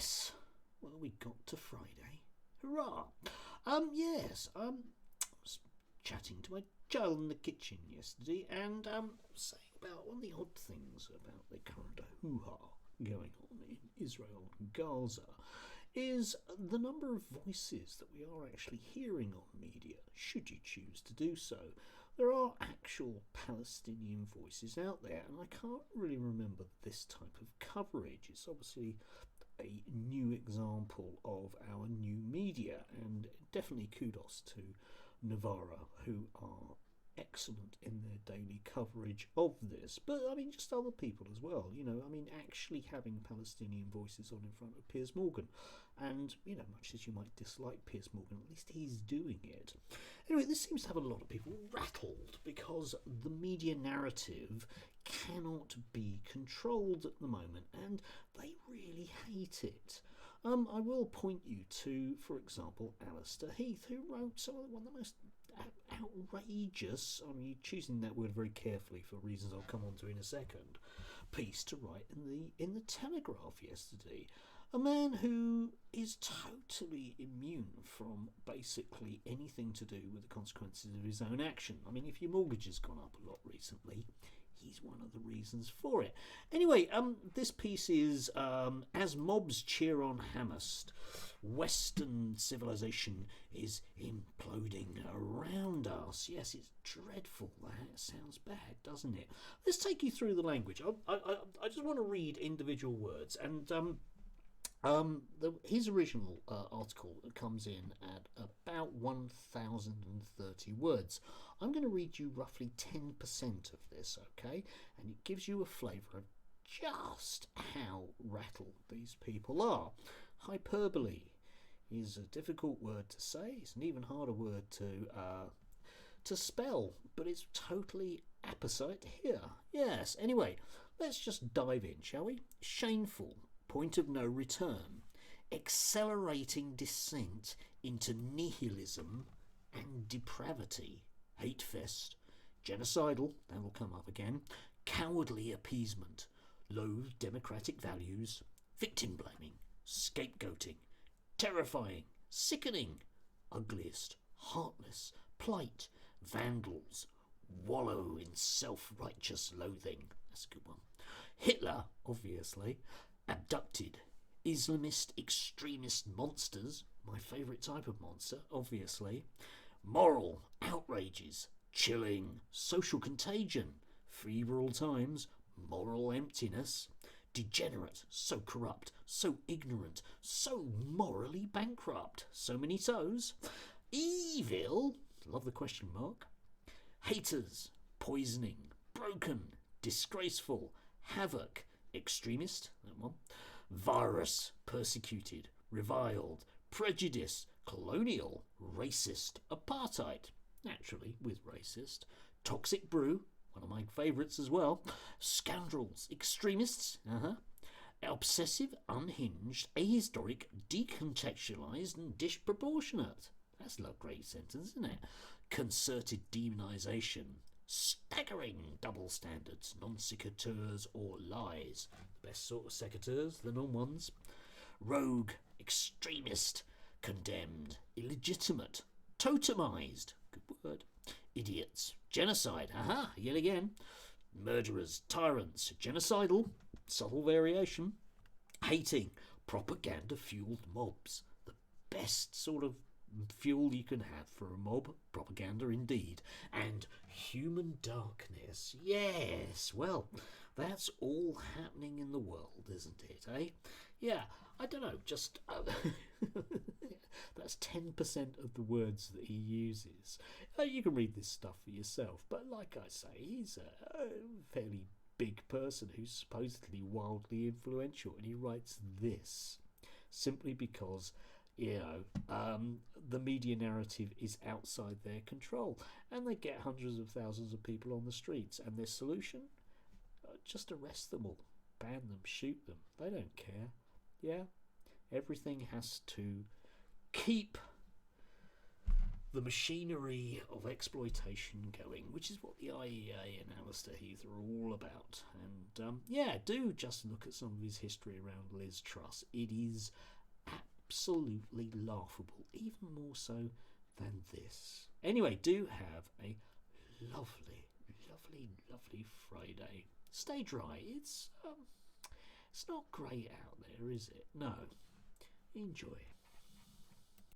Yes, well, we got to Friday. Hurrah! Yes, I was chatting to my child in the kitchen yesterday and saying about one of the odd things about the current hoo-ha going on in Israel and Gaza is the number of voices that we are actually hearing on media, should you choose to do so. There are actual Palestinian voices out there, and I can't really remember this type of coverage. It's obviously a new example of our new media, and definitely kudos to Navarra, who are excellent in their daily coverage of this, but I mean just other people as well, actually having Palestinian voices on in front of Piers Morgan, and much as you might dislike Piers Morgan, at least he's doing it. Anyway, this seems to have a lot of people rattled because the media narrative cannot be controlled at the moment, and they really hate it. I will point you to, for example, Allister Heath, who wrote one of the most outrageous, you're choosing that word very carefully for reasons I'll come on to in a second, piece to write in the Telegraph yesterday. A man who is totally immune from basically anything to do with the consequences of his own action. If your mortgage has gone up a lot recently, he's one of the reasons for it. Anyway, this piece is as mobs cheer on Hamas, Western civilization is imploding around us. Yes, it's dreadful. That sounds bad, doesn't it? Let's take you through the language. I just want to read individual words, and his original article comes in at about 1,030 words. I'm going to read you roughly 10% of this, okay? And it gives you a flavour of just how rattled these people are. Hyperbole is a difficult word to say. It's an even harder word to spell, but it's totally apposite here. Yes, anyway, let's just dive in, shall we? Shameful. Point of no return, accelerating descent into nihilism and depravity, hate fest, genocidal, that will come up again, cowardly appeasement, loathe democratic values, victim blaming, scapegoating, terrifying, sickening, ugliest, heartless, plight, vandals, wallow in self-righteous loathing. That's a good one. Hitler, obviously. Abducted, Islamist extremist monsters, my favourite type of monster, obviously. Moral outrages, chilling, social contagion, febrile times, moral emptiness. Degenerate, so corrupt, so ignorant, so morally bankrupt, so many so's. Evil, love the question mark. Haters, poisoning, broken, disgraceful, havoc, extremist, that one, virus, persecuted, reviled, prejudice, colonial, racist, apartheid, naturally with racist, toxic brew, one of my favourites as well, scoundrels, extremists, obsessive, unhinged, ahistoric, decontextualised and disproportionate. That's a great sentence, isn't it? Concerted demonisation, staggering double standards, non-secateurs or lies. The best sort of secateurs, the non-ones. Rogue, extremist, condemned, illegitimate, totemised, good word. Idiots, genocide, yet again. Murderers, tyrants, genocidal, subtle variation. Hating, propaganda-fueled mobs. The best sort of fuel you can have for a mob, propaganda indeed. And human darkness, yes, well, that's all happening in the world, isn't it, eh? Yeah, I don't know, just that's 10% of the words that he uses. You can read this stuff for yourself, but like I say, he's a fairly big person who's supposedly wildly influential, and he writes this simply because the media narrative is outside their control, and they get hundreds of thousands of people on the streets, and their solution, just arrest them all, ban them, shoot them. They don't care. Yeah, everything has to keep the machinery of exploitation going, which is what the IEA and Allister Heath are all about. And yeah, do just look at some of his history around Liz Truss. It is absolutely laughable, even more so than this. Anyway, do have a lovely, lovely, lovely Friday. Stay dry. It's not great out there, is it? No. Enjoy.